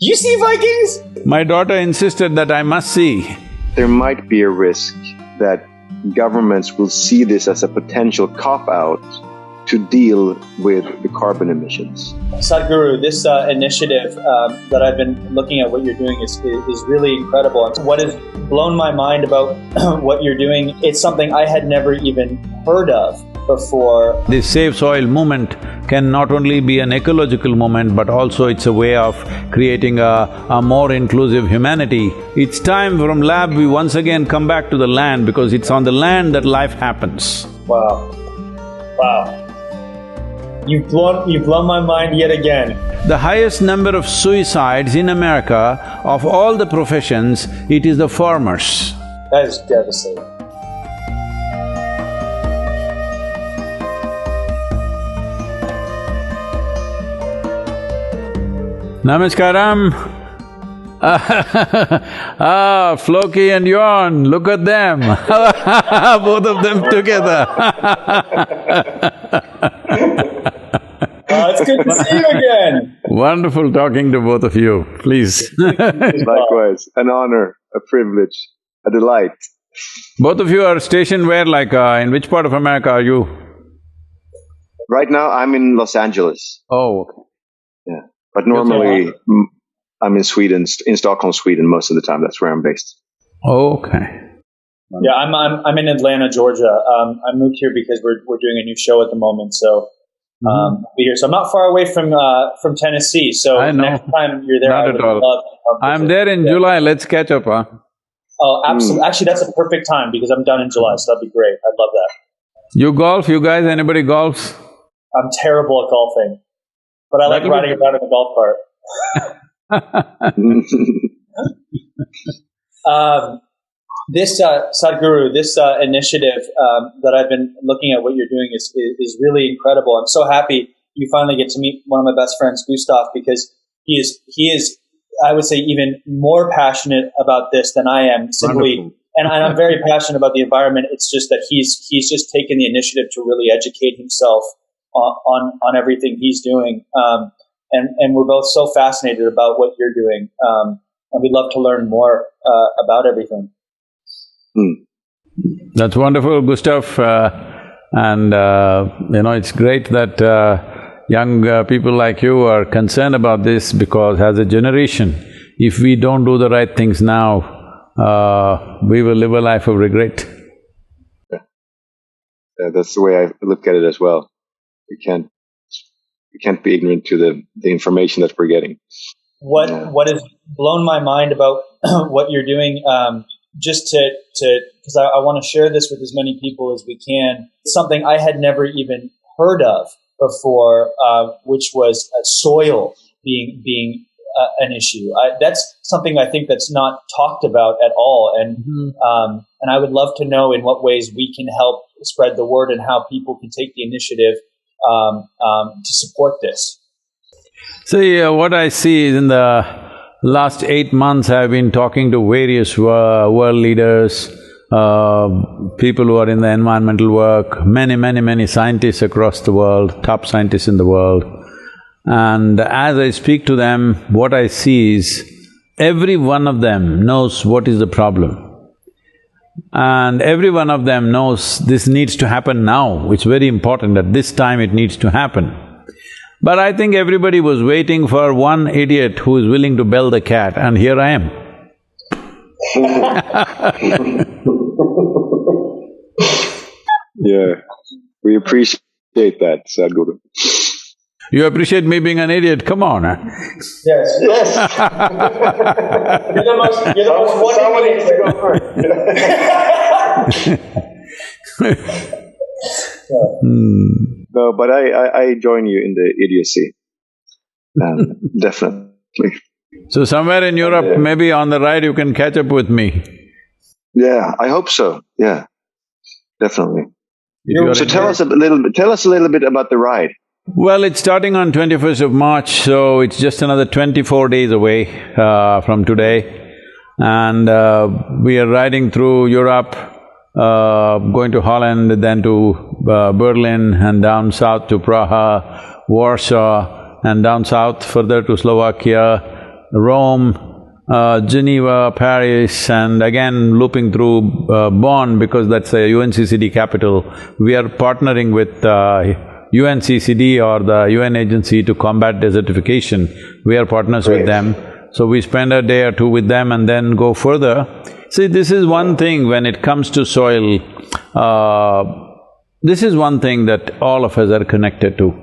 You see Vikings? My daughter insisted that I must see. There might be a risk that governments will see this as a potential cop-out to deal with the carbon emissions. Sadhguru, this initiative that I've been looking at what you're doing is really incredible. What has blown my mind about what you're doing, it's something I had never even heard of before. This Save Soil movement can not only be an ecological movement, but also it's a way of creating a more inclusive humanity. It's time from lab we once again come back to the land, because it's on the land that life happens. Wow. Wow. You've blown my mind yet again. The highest number of suicides in America, of all the professions, it is the farmers. That is devastating. Namaskaram. Floki and Yon, look at them. Both of them together. It's good to see you again. Wonderful talking to both of you, please. Likewise, an honor, a privilege, a delight. Both of you are stationed where, like, in which part of America are you? Right now, I'm in Los Angeles. Oh, okay. Yeah, but normally I'm in Sweden, in Stockholm, Sweden, most of the time. That's where I'm based. Okay. Yeah, I'm in Atlanta, Georgia. I moved here because we're doing a new show at the moment, so be here. So I'm not far away from Tennessee. So I know. Next time you're there, Not I would at all. love to come I'm visit. there in July, let's catch up, huh? Oh, absolutely. Actually, that's a perfect time because I'm done in July, so that'd be great. I'd love that. You golf, you guys, anybody golfs? I'm terrible at golfing, but I like riding around in the golf cart. This Sadhguru, this initiative that I've been looking at what you're doing is really incredible. I'm so happy you finally get to meet one of my best friends, Gustaf, because he is I would say even more passionate about this than I am. Simply, and I'm very passionate about the environment. It's just that he's just taken the initiative to really educate himself on everything he's doing. And we're both so fascinated about what you're doing, and we'd love to learn more about everything. That's wonderful, Gustaf, and it's great that young people like you are concerned about this, because as a generation, if we don't do the right things now, we will live a life of regret. Yeah, that's the way I look at it as well. We can't be ignorant to the information that we're getting. What has blown my mind about what you're doing, just to because I want to share this with as many people as we can. Something I had never even heard of before, which was soil being an issue. That's something I think that's not talked about at all, and I would love to know in what ways we can help spread the word and how people can take the initiative to support this. See, what I see is in the last 8 months, I've been talking to various world leaders, people who are in the environmental work, many scientists across the world, top scientists in the world. And as I speak to them, what I see is every one of them knows what is the problem. And every one of them knows this needs to happen now. It's very important that this time it needs to happen. But I think everybody was waiting for one idiot who is willing to bell the cat, and here I am. Yeah, we appreciate that, Sadhguru. You appreciate me being an idiot? Come on, huh? Yes. You're the most Someone needs to go first. No, but I join you in the idiocy. Definitely. So somewhere in Europe, maybe on the ride you can catch up with me. Yeah, I hope so. Yeah, definitely. So tell us a little bit about the ride. Well, it's starting on 21st of March, so it's just another 24 days away from today. And we are riding through Europe, going to Holland, then to Berlin, and down south to Praha, Warsaw, and down south further to Slovakia, Rome, Geneva, Paris, and again looping through Bonn because that's a UNCCD capital. We are partnering with UNCCD or the UN agency to combat desertification. We are partners with them. So we spend a day or two with them and then go further. See, this is one thing when it comes to soil, this is one thing that all of us are connected to.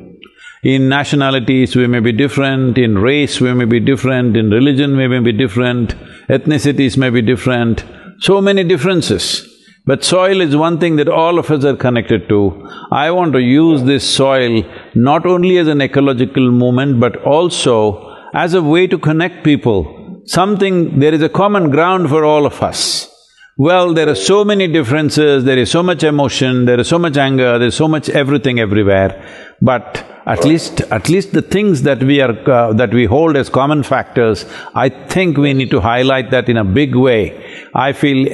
In nationalities we may be different, in race we may be different, in religion we may be different, ethnicities may be different, so many differences. But soil is one thing that all of us are connected to. I want to use this soil not only as an ecological movement but also as a way to connect people. There is a common ground for all of us. Well, there are so many differences, there is so much emotion, there is so much anger, there is so much everything everywhere. But at least the things that we hold as common factors, I think we need to highlight that in a big way. I feel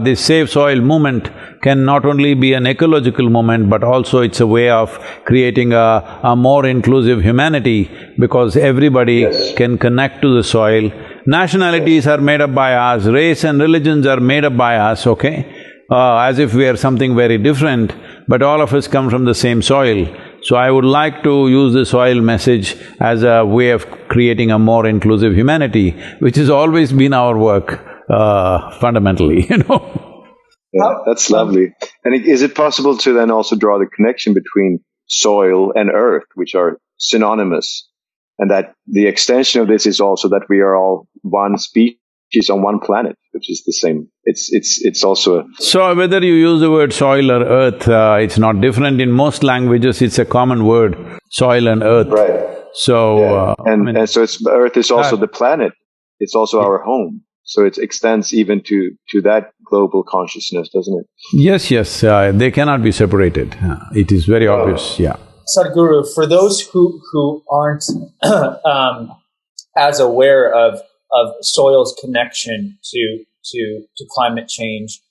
this Save Soil movement can not only be an ecological movement, but also it's a way of creating a more inclusive humanity because everybody can connect to the soil. Nationalities are made up by us, race and religions are made up by us, okay? As if we are something very different, but all of us come from the same soil. So I would like to use the soil message as a way of creating a more inclusive humanity, which has always been our work, fundamentally, you know. Yeah, that's lovely. And is it possible to then also draw the connection between soil and earth, which are synonymous? And that the extension of this is also that we are all one species on one planet, which is the same. It's also a… So whether you use the word soil or earth, it's not different. In most languages, it's a common word, soil and earth. Right. So… Yeah. And so earth is also the planet. It's also our home. So it extends even to that global consciousness, doesn't it? Yes, they cannot be separated. It is very obvious, yeah. Sadhguru, for those who aren't as aware of soil's connection to climate change,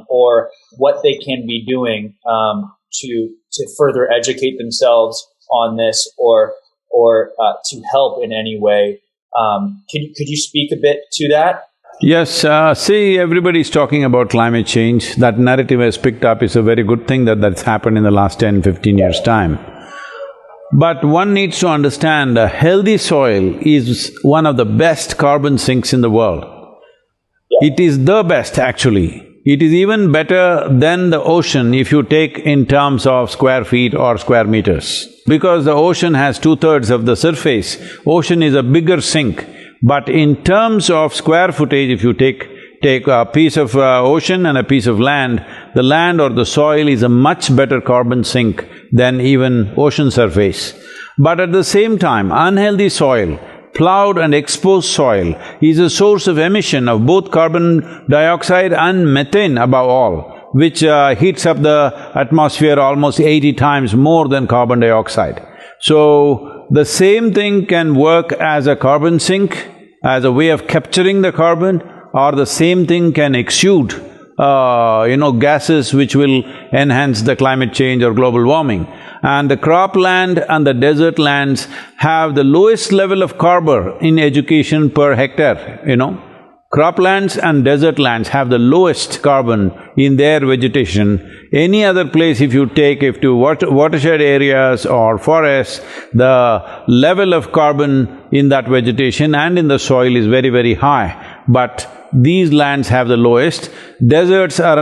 or what they can be doing to further educate themselves on this, or to help in any way, could you speak a bit to that? Yes, see, everybody's talking about climate change. That narrative has picked up. Is a very good thing that's happened in the last 10-15 years' time. But one needs to understand a healthy soil is one of the best carbon sinks in the world. It is the best, actually. It is even better than the ocean if you take in terms of square feet or square meters. Because the ocean has 2/3 of the surface, ocean is a bigger sink. But in terms of square footage, if you take a piece of ocean and a piece of land, the land or the soil is a much better carbon sink than even ocean surface. But at the same time, unhealthy soil, plowed and exposed soil, is a source of emission of both carbon dioxide and methane above all, which heats up the atmosphere almost 80 times more than carbon dioxide. So, the same thing can work as a carbon sink, as a way of capturing the carbon, or the same thing can exude, gases which will enhance the climate change or global warming. And the cropland and the desert lands have the lowest level of carbon in education per hectare, Croplands and desert lands have the lowest carbon in their vegetation. Any other place if you to watershed areas or forests, the level of carbon in that vegetation and in the soil is very, very high. But these lands have the lowest. Deserts are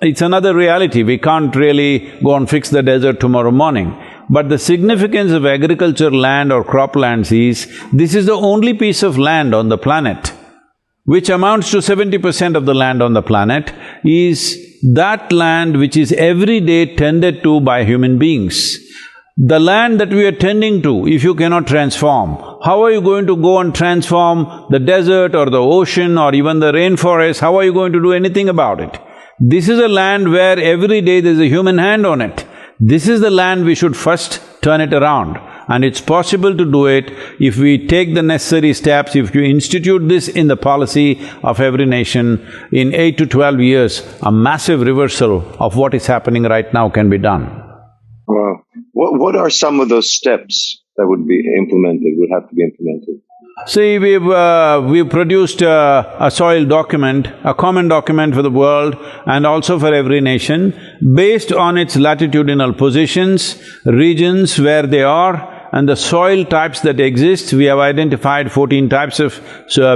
it's another reality. We can't really go and fix the desert tomorrow morning. But the significance of agriculture land or croplands is, this is the only piece of land on the planet which amounts to 70% of the land on the planet, is that land which is every day tended to by human beings. The land that we are tending to, if you cannot transform, how are you going to go and transform the desert or the ocean or even the rainforest? How are you going to do anything about it? This is a land where every day there's a human hand on it. This is the land we should first turn it around. And it's possible to do it if we take the necessary steps, if you institute this in the policy of every nation. In 8 to 12 years, a massive reversal of what is happening right now can be done. Wow. What are some of those steps that would have to be implemented? See, we've produced a soil document, a common document for the world and also for every nation, based on its latitudinal positions, regions where they are, and the soil types that exist. We have identified 14 types of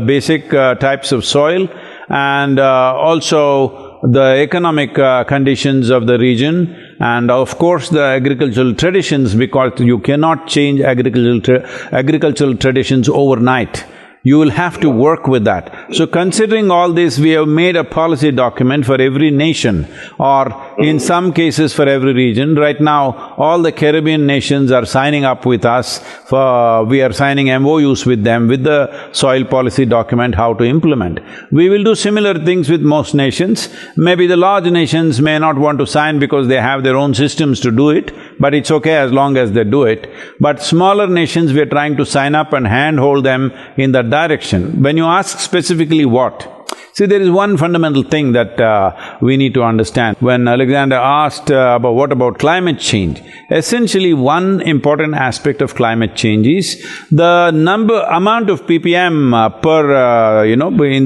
basic types of soil, and also the economic conditions of the region, and of course the agricultural traditions, because you cannot change agricultural traditions overnight. You will have to work with that. So considering all this, we have made a policy document for every nation, or in some cases for every region. Right now, all the Caribbean nations are signing up with us we are signing MOUs with them with the soil policy document, how to implement. We will do similar things with most nations. Maybe the large nations may not want to sign because they have their own systems to do it, but it's okay as long as they do it. But smaller nations, we're trying to sign up and handhold them in that direction. When you ask specifically what, see, there is one fundamental thing that we need to understand. When Alexander asked about what about climate change, essentially one important aspect of climate change is the amount of ppm per in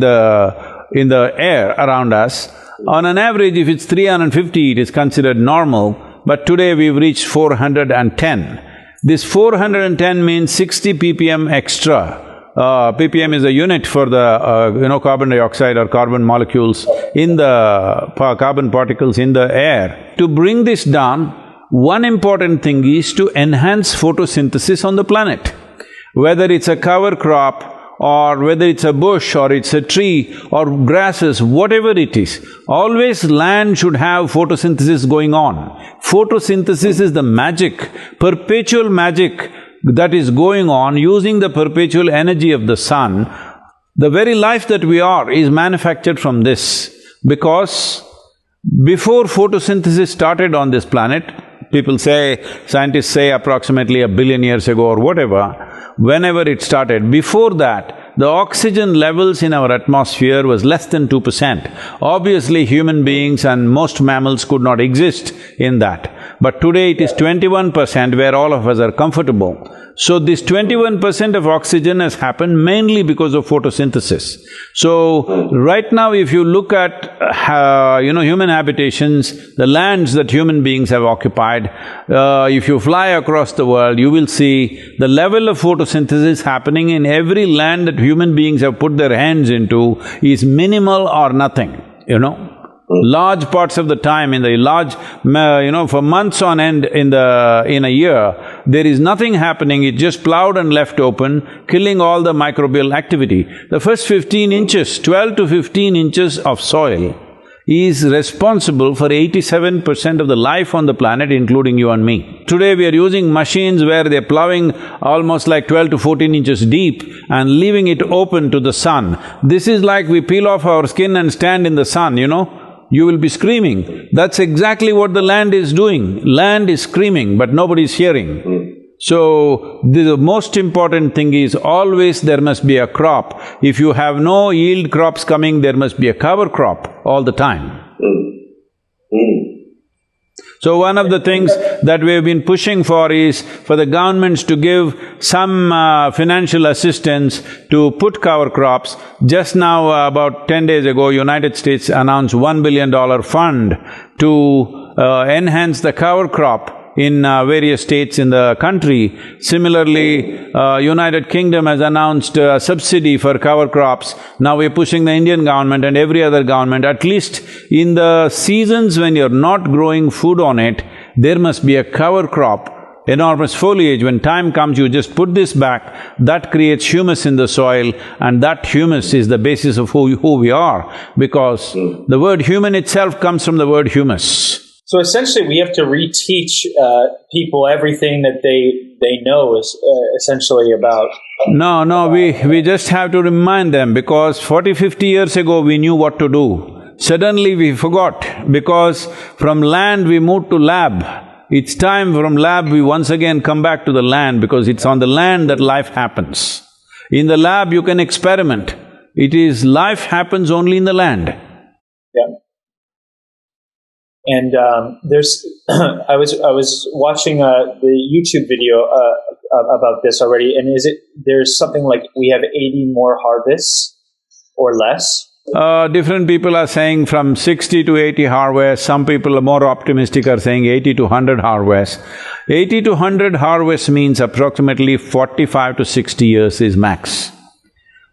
the air around us. On an average, if it's 350, it is considered normal, but today we've reached 410. This 410 means 60 ppm extra. ppm is a unit for the carbon dioxide or carbon molecules in the carbon particles in the air. To bring this down, one important thing is to enhance photosynthesis on the planet. Whether it's a cover crop, or whether it's a bush, or it's a tree, or grasses, whatever it is, always land should have photosynthesis going on. Photosynthesis is the magic, perpetual magic that is going on using the perpetual energy of the sun. The very life that we are is manufactured from this, because before photosynthesis started on this planet, scientists say approximately 1 billion years ago or whatever, whenever it started, before that, the oxygen levels in our atmosphere was less than 2%. Obviously, human beings and most mammals could not exist in that. But today it is 21%, where all of us are comfortable. So this 21% of oxygen has happened mainly because of photosynthesis. So right now if you look at human habitations, the lands that human beings have occupied, if you fly across the world, you will see the level of photosynthesis happening in every land that human beings have put their hands into is minimal or nothing, Large parts of the time in the for months on end in a year, there is nothing happening, it's just plowed and left open, killing all the microbial activity. The first 15 inches, 12 to 15 inches of soil is responsible for 87% of the life on the planet, including you and me. Today we are using machines where they're plowing almost like 12 to 14 inches deep and leaving it open to the sun. This is like we peel off our skin and stand in the sun, you will be screaming. That's exactly what the land is doing. Land is screaming, but nobody is hearing. So, the most important thing is always there must be a crop. If you have no yield crops coming, there must be a cover crop all the time. So one of the things that we have been pushing for is for the governments to give some financial assistance to put cover crops. Just now, about 10 days ago, United States announced $1 billion fund to enhance the cover crop in various states in the country. Similarly, United Kingdom has announced a subsidy for cover crops. Now we're pushing the Indian government and every other government, at least in the seasons when you're not growing food on it, there must be a cover crop, enormous foliage. When time comes, you just put this back, that creates humus in the soil, and that humus is the basis of who we are, because the word human itself comes from the word humus. So essentially, we have to reteach people everything that they know is essentially about… No, we just have to remind them, because 40, 50 years ago we knew what to do. Suddenly we forgot, because from land we moved to lab. It's time from lab we once again come back to the land, because it's on the land that life happens. In the lab you can experiment. Life happens only in the land. Yeah. And there's, I was watching the YouTube video about this already, and there's something like we have 80 more harvests or less? Different people are saying from 60 to 80 harvests, some people are more optimistic are saying 80 to 100 harvests. 80 to 100 harvests means approximately 45 to 60 years is max.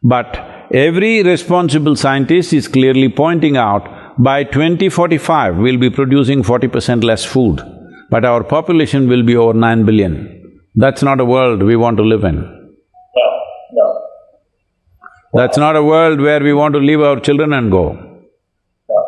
But every responsible scientist is clearly pointing out by 2045 we'll be producing 40% less food, but our population will be over 9 billion. That's not a world we want to live in. No. That's not a world where we want to leave our children and go. No.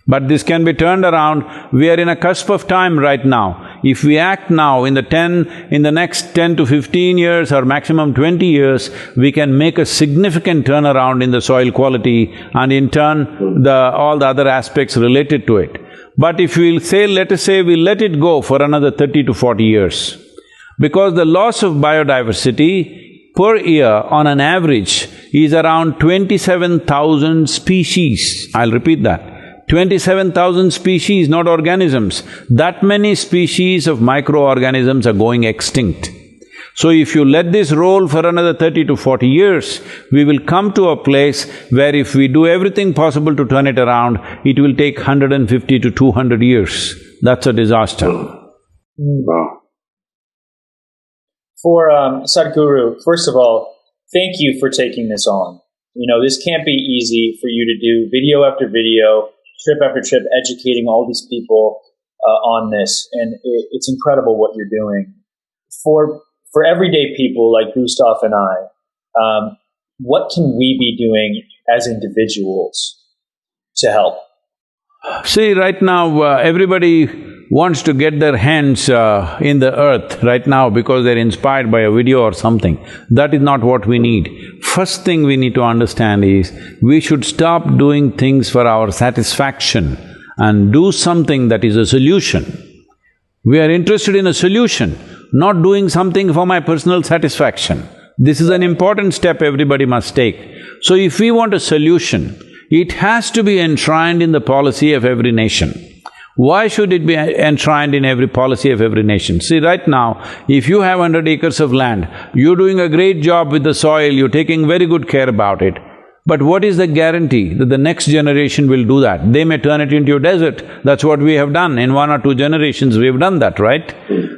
But this can be turned around. We are in a cusp of time right now. If we act now, in the next 10 to 15 years or maximum 20 years, we can make a significant turnaround in the soil quality and in turn, all the other aspects related to it. But if we'll say, let us say we let it go for another 30 to 40 years, because the loss of biodiversity per year on an average is around 27,000 species. I'll repeat that. 27,000 species, not organisms. That many species of microorganisms are going extinct. So if you let this roll for another 30 to 40 years, we will come to a place where if we do everything possible to turn it around, it will take 150 to 200 years. That's a disaster. Wow. For Sadhguru, first of all, thank you for taking this on. You know, this can't be easy for you to do video after video, trip after trip, educating all these people on this, and it's incredible what you're doing. For everyday people like Gustaf and I, what can we be doing as individuals to help? See, right now, everybody wants to get their hands in the earth right now because they're inspired by a video or something. That is not what we need. First thing we need to understand is, we should stop doing things for our satisfaction and do something that is a solution. We are interested in a solution, not doing something for my personal satisfaction. This is an important step everybody must take. So if we want a solution, it has to be enshrined in the policy of every nation. Why should it be enshrined in every policy of every nation? See, right now, if you have 100 acres of land, you're doing a great job with the soil, you're taking very good care about it. But what is the guarantee that the next generation will do that? They may turn it into a desert. That's what we have done. In 1 or 2 generations, we've done that, right?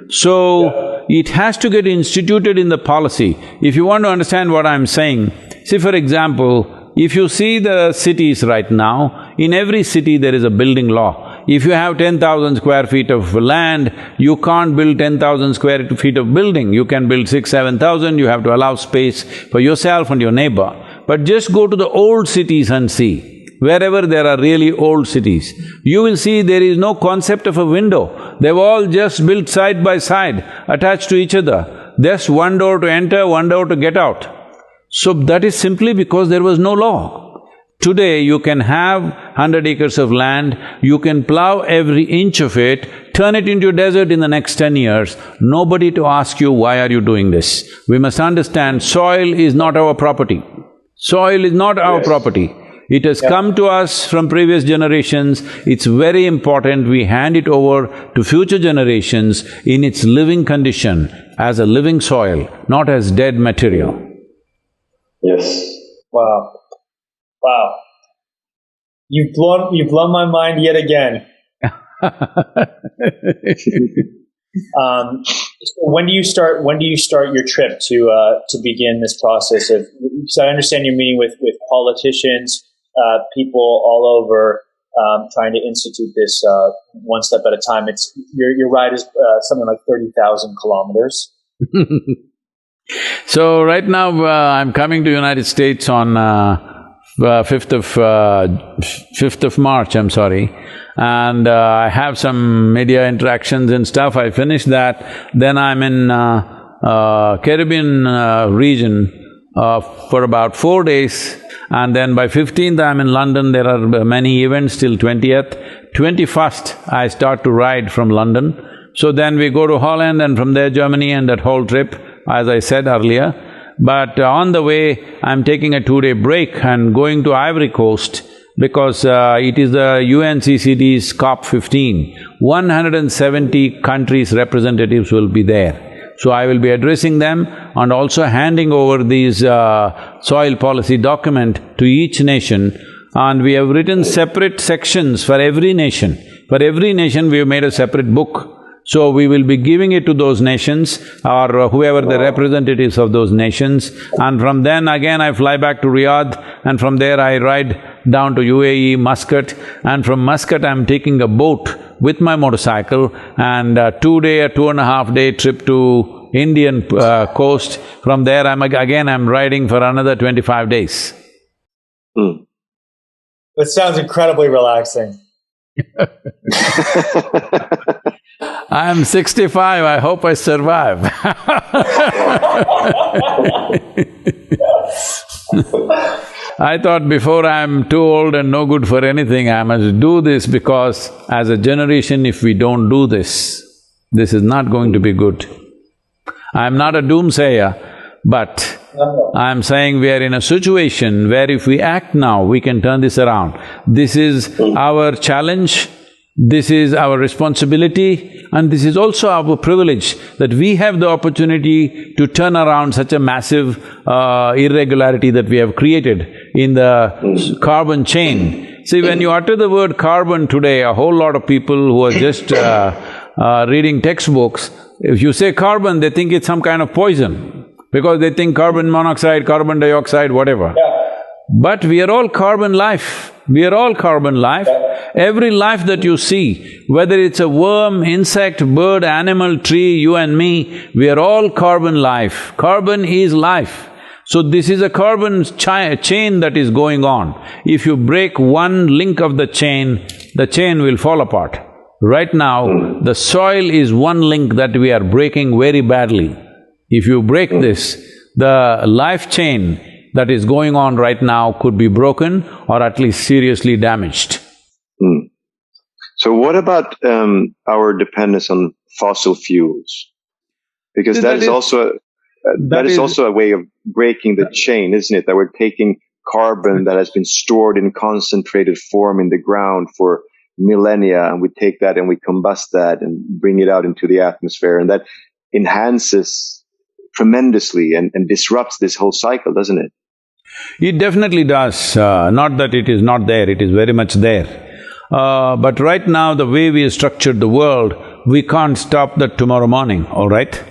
So, it has to get instituted in the policy. If you want to understand what I'm saying, see, for example, if you see the cities right now, in every city there is a building law. If you have 10,000 square feet of land, you can't build 10,000 square feet of building. You can build 6,000–7,000, you have to allow space for yourself and your neighbor. But just go to the old cities and see. Wherever there are really old cities, you will see there is no concept of a window. They've all just built side by side, attached to each other. Just one door to enter, one door to get out. So that is simply because there was no law. Today, you can have 100 acres of land, you can plow every inch of it, turn it into a desert in the next 10 years, nobody to ask you, why are you doing this? We must understand, soil is not our property. Soil is not our property. It has come to us from previous generations. It's very important we hand it over to future generations in its living condition, as a living soil, not as dead material. Yes. Wow. Wow. You've blown my mind yet again. So when do you start your trip to begin this process of, so I understand you're meeting with politicians, people all over, trying to institute this one step at a time. It's your ride is something like 30,000 kilometers. So right now, I'm coming to United States on 5th of March, I'm sorry, and I have some media interactions and stuff. I finished that, then I'm in Caribbean region for about 4 days, and then by 15th I'm in London. There are many events till 20th. 21st I start to ride from London. So then we go to Holland and from there Germany, and that whole trip, as I said earlier. But on the way, I'm taking a 2-day break and going to Ivory Coast, because it is the UNCCD's COP15. 170 countries' representatives will be there. So I will be addressing them and also handing over these soil policy document to each nation, and we have written separate sections for every nation. For every nation we have made a separate book. So we will be giving it to those nations or whoever the representatives of those nations, and from then again I fly back to Riyadh, and from there I ride down to UAE, Muscat, and from Muscat I'm taking a boat with my motorcycle, and a 2.5 day trip to Indian coast. From there I'm riding for another 25 days. That sounds incredibly relaxing. I'm 65, I hope I survive. I thought before I'm too old and no good for anything, I must do this, because as a generation, if we don't do this, this is not going to be good. I'm not a doomsayer, but I'm saying we are in a situation where if we act now, we can turn this around. This is our challenge, this is our responsibility, and this is also our privilege, that we have the opportunity to turn around such a massive irregularity that we have created in the carbon chain. See, when you utter the word carbon today, a whole lot of people who are just reading textbooks, if you say carbon, they think it's some kind of poison, because they think carbon monoxide, carbon dioxide, whatever. But we are all carbon life, we are all carbon life. Every life that you see, whether it's a worm, insect, bird, animal, tree, you and me, we are all carbon life. Carbon is life. So this is a carbon chain that is going on. If you break one link of the chain will fall apart. Right now, the soil is one link that we are breaking very badly. If you break this, the life chain that is going on right now could be broken or at least seriously damaged. So what about our dependence on fossil fuels? Because that is also a way of breaking the chain, isn't it? That we're taking carbon that has been stored in concentrated form in the ground for millennia, and we take that and we combust that and bring it out into the atmosphere, and that enhances tremendously and disrupts this whole cycle, doesn't it? It definitely does. Not that it is not there, it is very much there. But right now, the way we have structured the world, we can't stop that tomorrow morning, all right?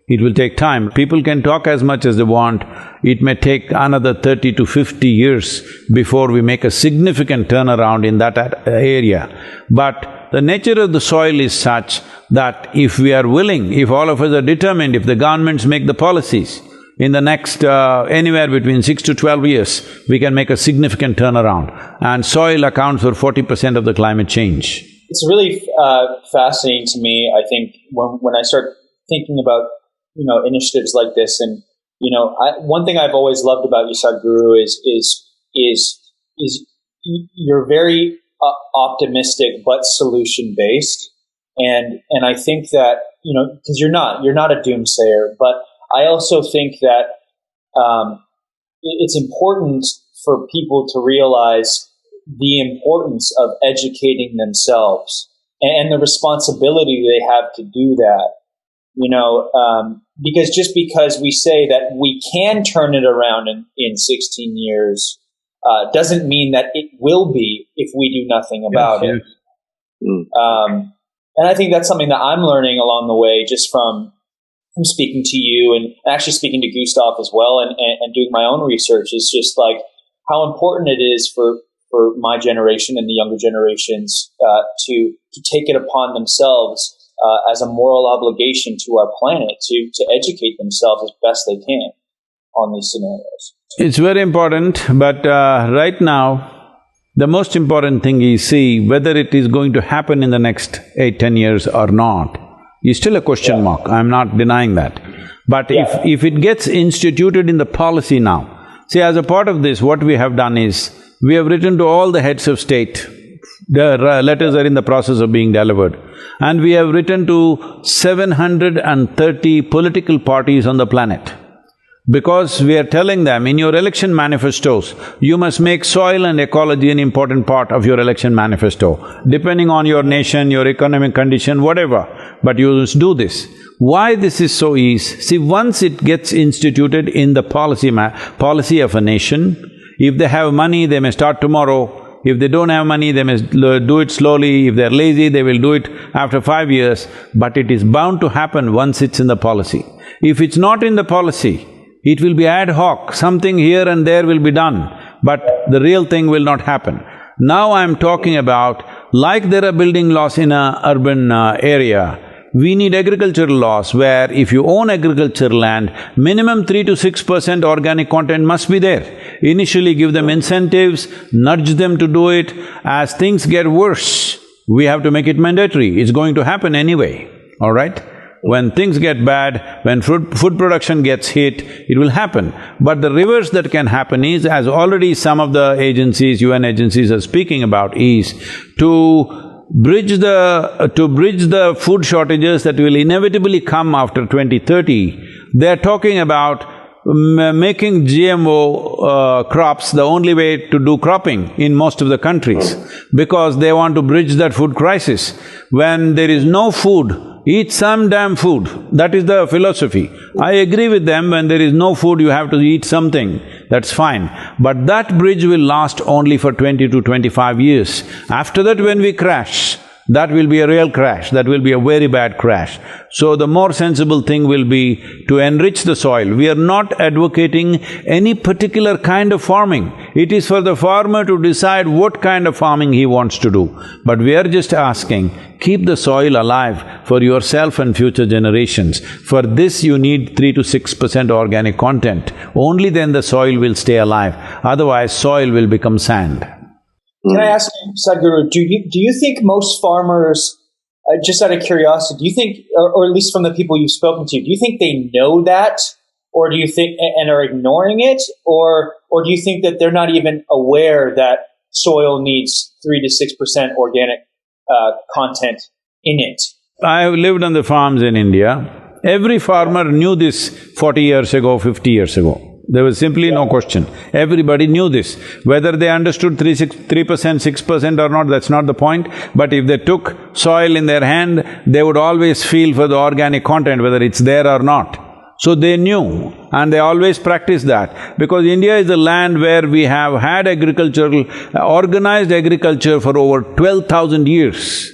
It will take time. People can talk as much as they want. It may take another 30 to 50 years before we make a significant turnaround in that area. But the nature of the soil is such that if we are willing, if all of us are determined, if the governments make the policies, in the next anywhere between 6 to 12 years, we can make a significant turnaround. And soil accounts for 40% of the climate change. It's really fascinating to me, I think, when I start thinking about, initiatives like this. And, one thing I've always loved about you, Sadhguru, is you're very optimistic but solution-based. And I think that, because you're not a doomsayer, but I also think that it's important for people to realize the importance of educating themselves and the responsibility they have to do that. Because just because we say that we can turn it around in 16 years doesn't mean that it will be if we do nothing about it. And I think that's something that I'm learning along the way, just from speaking to you and actually speaking to Gustaf as well, and doing my own research, is just like how important it is for my generation and the younger generations to take it upon themselves as a moral obligation to our planet to educate themselves as best they can on these scenarios. It's very important, but right now, the most important thing is, see, whether it is going to happen in the next 8–10 years or not is still a question mark. I'm not denying that. But if it gets instituted in the policy now, see, as a part of this, what we have done is, we have written to all the heads of state. The letters are in the process of being delivered. And we have written to 730 political parties on the planet. Because we are telling them, in your election manifestos, you must make soil and ecology an important part of your election manifesto, depending on your nation, your economic condition, whatever, but you must do this. Why this is so easy? See, once it gets instituted in the policy of a nation, if they have money, they may start tomorrow. If they don't have money, they must do it slowly. If they're lazy, they will do it after 5 years. But it is bound to happen once it's in the policy. If it's not in the policy, it will be ad hoc, something here and there will be done, but the real thing will not happen. Now I'm talking about, like there are building laws in a urban area, we need agricultural laws where if you own agricultural land, minimum 3 to 6% organic content must be there. Initially give them incentives, nudge them to do it. As things get worse, we have to make it mandatory. It's going to happen anyway, all right? When things get bad, when food production gets hit, it will happen. But the reverse that can happen is, as already some of the agencies, UN agencies are speaking about, is to bridge the food shortages that will inevitably come after 2030. They're talking about making GMO crops the only way to do cropping in most of the countries, because they want to bridge that food crisis. When there is no food, eat some damn food. That is the philosophy. I agree with them, when there is no food, you have to eat something, that's fine. But that bridge will last only for 20 to 25 years. After that, when we crash, that will be a real crash, that will be a very bad crash. So the more sensible thing will be to enrich the soil. We are not advocating any particular kind of farming. It is for the farmer to decide what kind of farming he wants to do. But we are just asking, keep the soil alive for yourself and future generations. For this you need 3 to 6% organic content. Only then the soil will stay alive, otherwise soil will become sand. Can I ask you, Sadhguru, do you think most farmers, just out of curiosity, do you think, or at least from the people you've spoken to, do you think they know that, or do you think, and are ignoring it, or do you think that they're not even aware that soil needs 3 to 6% organic content in it? I have lived on the farms in India. Every farmer knew this 40 years ago, 50 years ago. There was simply no question. Everybody knew this. Whether they understood 3%, 6% or not, that's not the point. But if they took soil in their hand, they would always feel for the organic content, whether it's there or not. So they knew, and they always practiced that. Because India is a land where we have had organized agriculture for over 12,000 years.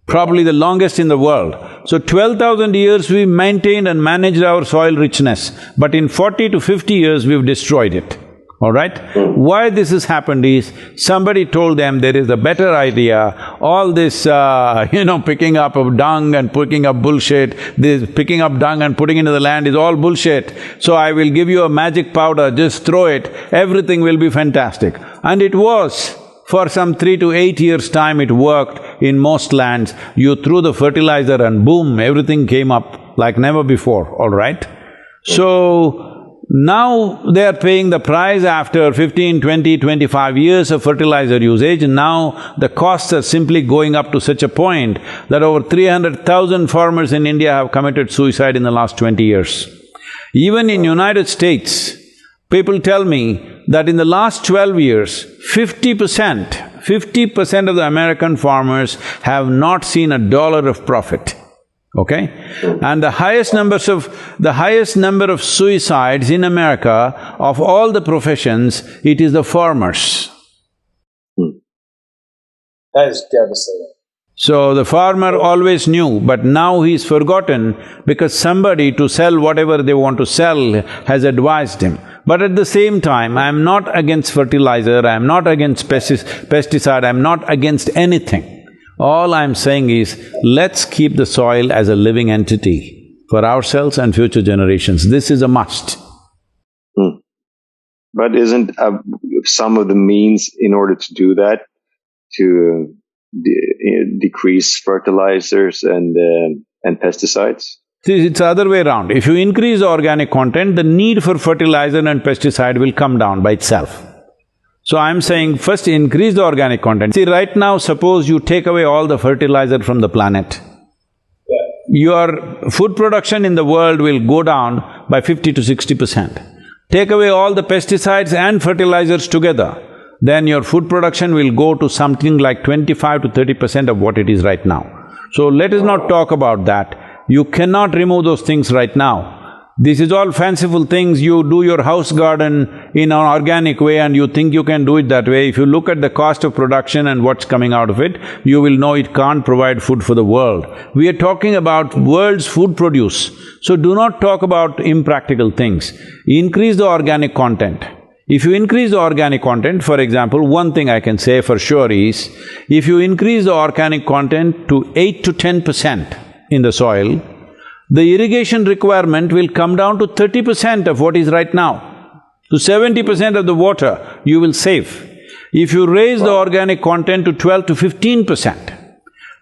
Probably the longest in the world. So 12,000 years we maintained and managed our soil richness, but in 40 to 50 years we've destroyed it, all right? Why this has happened is, somebody told them there is a better idea, all this, picking up of dung and picking up bullshit, this picking up dung and putting into the land is all bullshit. So I will give you a magic powder, just throw it, everything will be fantastic. And it was. For some 3 to 8 years' time it worked in most lands. You threw the fertilizer and boom, everything came up like never before, all right? So, now they are paying the price after 15, 20, 25 years of fertilizer usage, and now the costs are simply going up to such a point that over 300,000 farmers in India have committed suicide in the last 20 years. Even in United States, people tell me that in the last 12 years, 50% of the American farmers have not seen $1 of profit, okay? And the highest number of suicides in America, of all the professions, it is the farmers. That is devastating. So the farmer always knew, but now he's forgotten because somebody to sell whatever they want to sell has advised him. But at the same time, I'm not against fertilizer, I'm not against pesticide, I'm not against anything. All I'm saying is, let's keep the soil as a living entity for ourselves and future generations. This is a must. But isn't some of the means in order to do that, to decrease fertilizers and pesticides? It's the other way around. If you increase the organic content, the need for fertilizer and pesticide will come down by itself. So I'm saying first increase the organic content. See, right now suppose you take away all the fertilizer from the planet. your food production in the world will go down by 50 to 60%. Take away all the pesticides and fertilizers together, then your food production will go to something like 25 to 30% of what it is right now. So let us not talk about that. You cannot remove those things right now. This is all fanciful things. You do your house garden in an organic way and you think you can do it that way. If you look at the cost of production and what's coming out of it, you will know it can't provide food for the world. We are talking about world's food produce. So do not talk about impractical things. Increase the organic content. If you increase the organic content, for example, one thing I can say for sure is, if you increase the organic content to 8 to 10% in the soil, the irrigation requirement will come down to 30% of what is right now. To 70% of the water you will save. If you raise the organic content to 12 to 15%,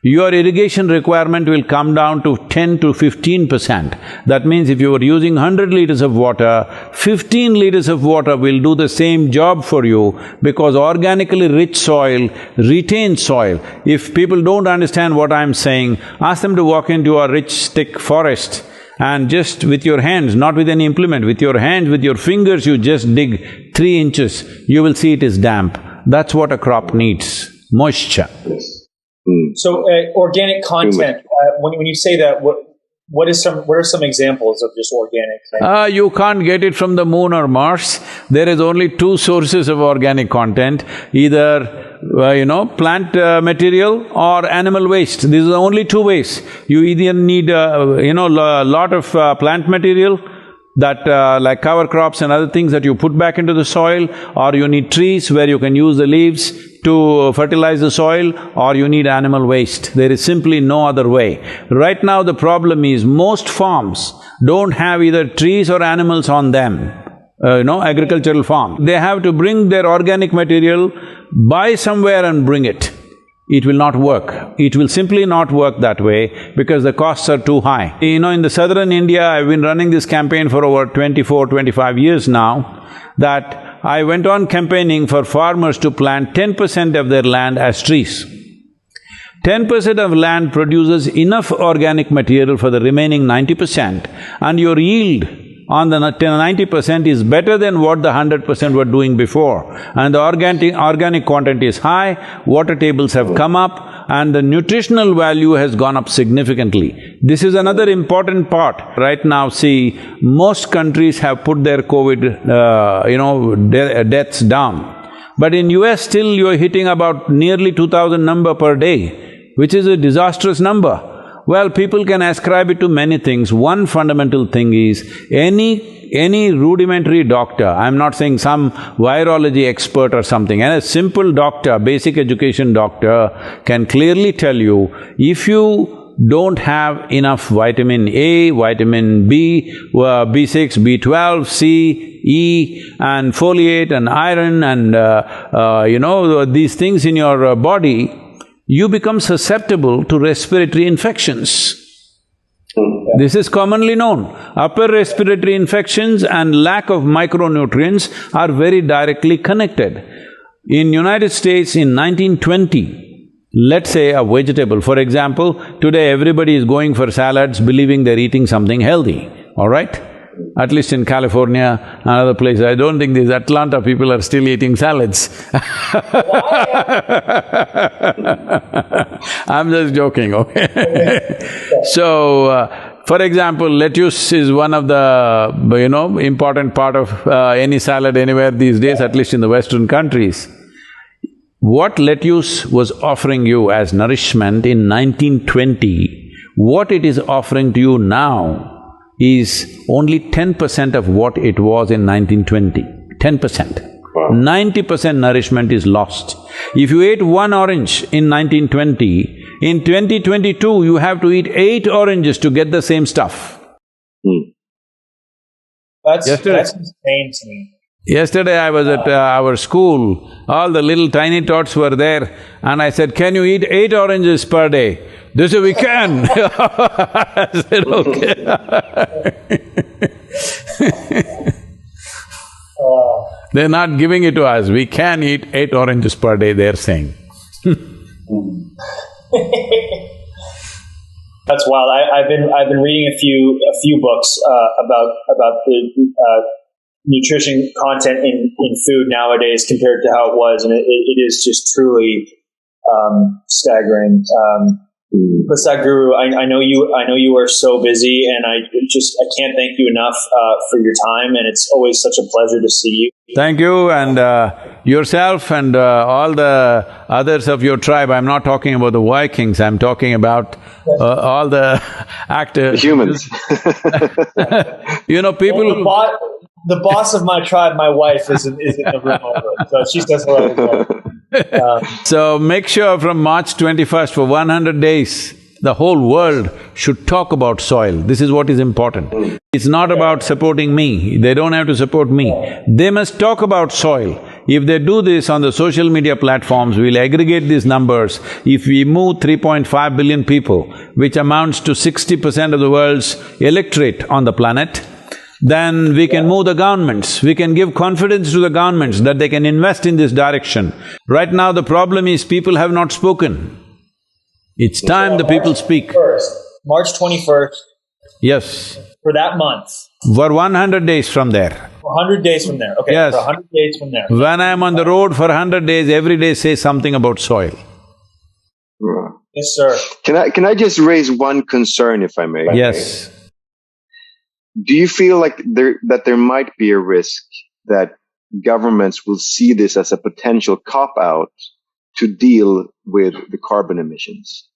your irrigation requirement will come down to 10 to 15%. That means if you were using 100 liters of water, 15 liters of water will do the same job for you, because organically rich soil retains soil. If people don't understand what I'm saying, ask them to walk into a rich thick forest and just with your hands, not with any implement, with your hands, with your fingers, you just dig 3 inches, you will see it is damp. That's what a crop needs, moisture. So, organic content, when you say that, what are some examples of just organic? You can't get it from the moon or Mars. There is only 2 sources of organic content, either, plant material or animal waste. These are the only 2 ways. You either need, a lot of plant material, that like cover crops and other things that you put back into the soil, or you need trees where you can use the leaves to fertilize the soil, or you need animal waste. There is simply no other way. Right now the problem is most farms don't have either trees or animals on them, agricultural farm. They have to bring their organic material, buy somewhere and bring it. It will not work. It will simply not work that way because the costs are too high. In the southern India, I've been running this campaign for over 24, 25 years now, that I went on campaigning for farmers to plant 10% of their land as trees. 10% of land produces enough organic material for the remaining 90%, and your yield on the 90% is better than what the 100% were doing before. And the organic content is high, water tables have come up, and the nutritional value has gone up significantly. This is another important part. Right now, see, most countries have put their COVID, deaths down. But in US still you're hitting about nearly 2,000 number per day, which is a disastrous number. Well, people can ascribe it to many things. One fundamental thing is, any rudimentary doctor, I'm not saying some virology expert or something, and a simple doctor, basic education doctor can clearly tell you, if you don't have enough vitamin A, vitamin B, B6, B12, C, E, and folate and iron and these things in your body, you become susceptible to respiratory infections. This is commonly known. Upper respiratory infections and lack of micronutrients are very directly connected. In United States in 1920, let's say a vegetable, for example, today everybody is going for salads believing they're eating something healthy, all right? At least in California and other places. I don't think these Atlanta people are still eating salads. I'm just joking, okay? So, for example, lettuce is one of the, important part of any salad anywhere these days, at least in the Western countries. What lettuce was offering you as nourishment in 1920, what it is offering to you now is only 10% of what it was in 1920, 10%. Wow. 90% nourishment is lost. If you ate 1 orange in 1920, in 2022 you have to eat 8 oranges to get the same stuff. That's insane to me. Yesterday I was at our school, all the little tiny tots were there, and I said, "Can you eat 8 oranges per day?" They said, "We can." I said, "Okay." They're not giving it to us, we can eat 8 oranges per day, they're saying. That's wild. I've been reading a few books about the nutrition content in food nowadays compared to how it was, and it is just truly staggering. But Sadhguru, I know you are so busy, and I can't thank you enough for your time, and it's always such a pleasure to see you. Thank you, and yourself and all the others of your tribe. I'm not talking about the Vikings, I'm talking about all the actors. The humans. You know, people… Well, the boss of my tribe, my wife, is in the room over, so she says hello as well. So make sure from March 21st for 100 days, the whole world should talk about soil. This is what is important. It's not about supporting me. They don't have to support me. They must talk about soil. If they do this on the social media platforms, we'll aggregate these numbers. If we move 3.5 billion people, which amounts to 60% of the world's electorate on the planet, then we can move the governments, we can give confidence to the governments that they can invest in this direction. Right now the problem is people have not spoken. It's time the people speak. March 21st. Yes. For that month. For 100 days from there. For 100 days from there, okay. Yes. For 100 days from there. When I'm on the road for 100 days, every day say something about soil. Yes, sir. Can I just raise one concern, if I may? Yes. Do you feel like there might be a risk that governments will see this as a potential cop-out to deal with the carbon emissions?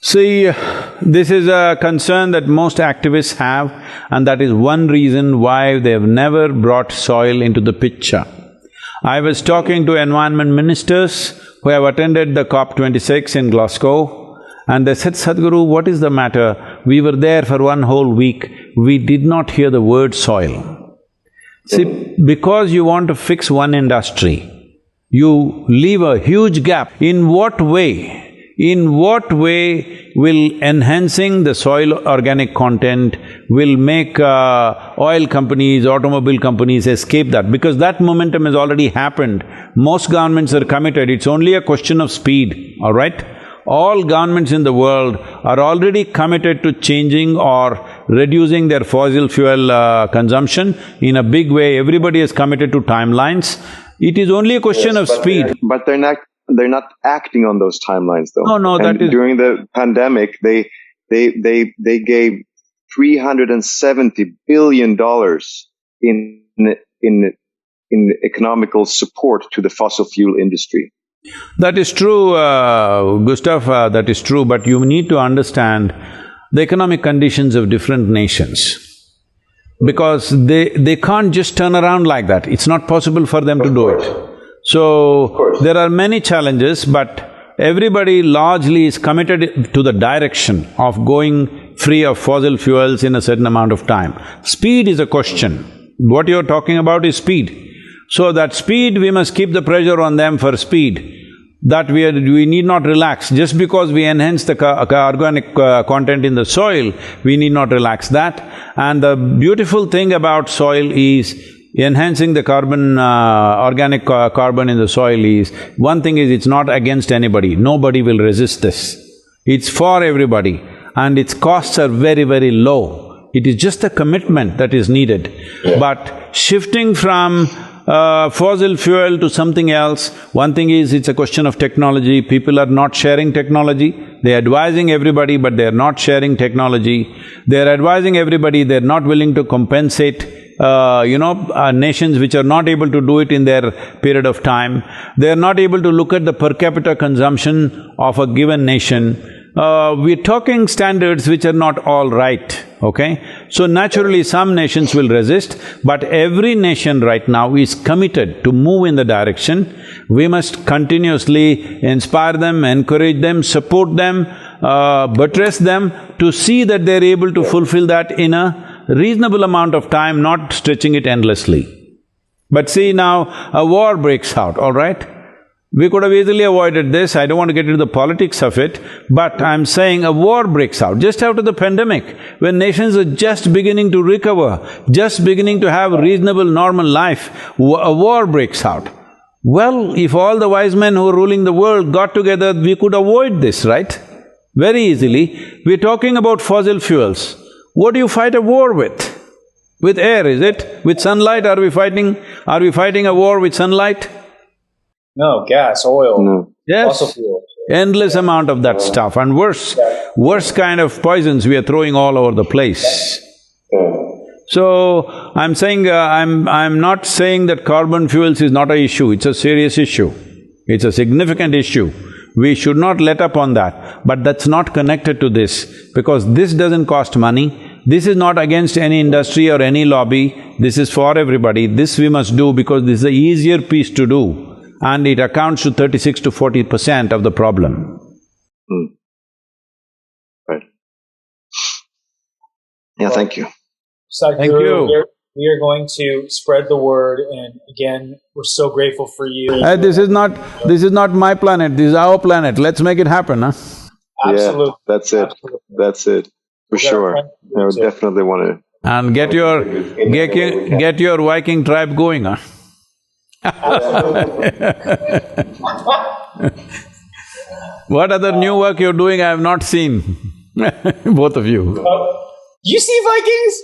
See, this is a concern that most activists have, and that is one reason why they've never brought soil into the picture. I was talking to environment ministers who have attended the COP26 in Glasgow, and they said, Sadhguru, what is the matter? We were there for one whole week, we did not hear the word soil. See, because you want to fix one industry, you leave a huge gap. In what way will enhancing the soil organic content will make oil companies, automobile companies escape that? Because that momentum has already happened. Most governments are committed, it's only a question of speed, all right? All governments in the world are already committed to changing or reducing their fossil fuel consumption in a big way. Everybody is committed to timelines. It is only a question of speed. But they're not acting on those timelines, though. No, and during the pandemic, they gave $370 billion in economical support to the fossil fuel industry. That is true, Gustaf, that is true, but you need to understand the economic conditions of different nations. Because they can't just turn around like that, it's not possible for them to do it. So, there are many challenges, but everybody largely is committed to the direction of going free of fossil fuels in a certain amount of time. Speed is a question. What you're talking about is speed. So that speed, we must keep the pressure on them for speed, that we need not relax. Just because we enhance the organic content in the soil, we need not relax that. And the beautiful thing about soil is enhancing the carbon, organic carbon in the soil is, one thing is it's not against anybody, nobody will resist this. It's for everybody, and its costs are very, very low. It is just a commitment that is needed. Yeah. But shifting from fossil fuel to something else, one thing is it's a question of technology. People are not sharing technology. They're advising everybody, but they're not sharing technology. They're advising everybody, they're not willing to compensate nations which are not able to do it in their period of time. They're not able to look at the per capita consumption of a given nation. We're talking standards which are not all right, okay? So naturally some nations will resist, but every nation right now is committed to move in the direction. We must continuously inspire them, encourage them, support them, buttress them to see that they're able to fulfill that in a reasonable amount of time, not stretching it endlessly. But see now, a war breaks out, all right? We could have easily avoided this, I don't want to get into the politics of it, but I'm saying a war breaks out just after the pandemic, when nations are just beginning to recover, just beginning to have a reasonable, normal life, a war breaks out. Well, if all the wise men who are ruling the world got together, we could avoid this, right? very easily. We're talking about fossil fuels. What do you fight a war with? With air, is it? With sunlight, are we fighting a war with sunlight? No, gas, oil, No. fossil Yes. fuel. Endless amount of that stuff, and worse kind of poisons we are throwing all over the place. So, I'm saying… I'm not saying that carbon fuels is not an issue, it's a serious issue. It's a significant issue. We should not let up on that, but that's not connected to this, because this doesn't cost money. This is not against any industry or any lobby, this is for everybody. This we must do because this is the easier piece to do, and it accounts to 36 to 40% of the problem. Right. Yeah, thank you. Sadhguru, Thank you. we are going to spread the word, and again, we're so grateful for you. This is not my planet, this is our planet, let's make it happen, huh? Absolutely. Yeah, that's it. Absolutely. That's it. For sure. I would definitely want to… And get your Viking tribe going, huh? What other new work you're doing I have not seen, both of you. You see Vikings?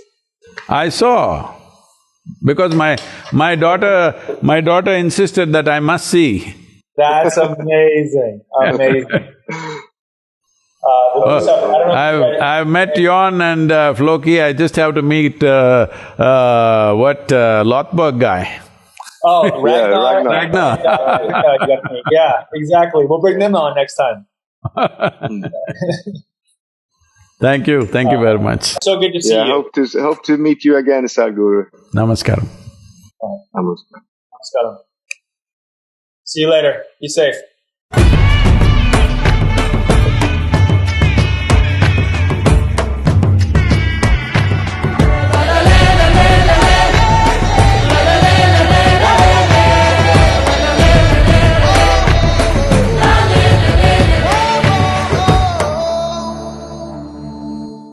I saw, because my daughter insisted that I must see. That's amazing, amazing. I don't know if you read it. I've met Jon and Floki, I just have to meet Lothberg guy. Oh, Ragnar. Ragnar. Yeah, exactly. We'll bring them on next time. Thank you very much. So good to see Yeah, you. hope to meet you again, Sadhguru. Namaskaram. Namaskar. Namaskaram. See you later. Be safe.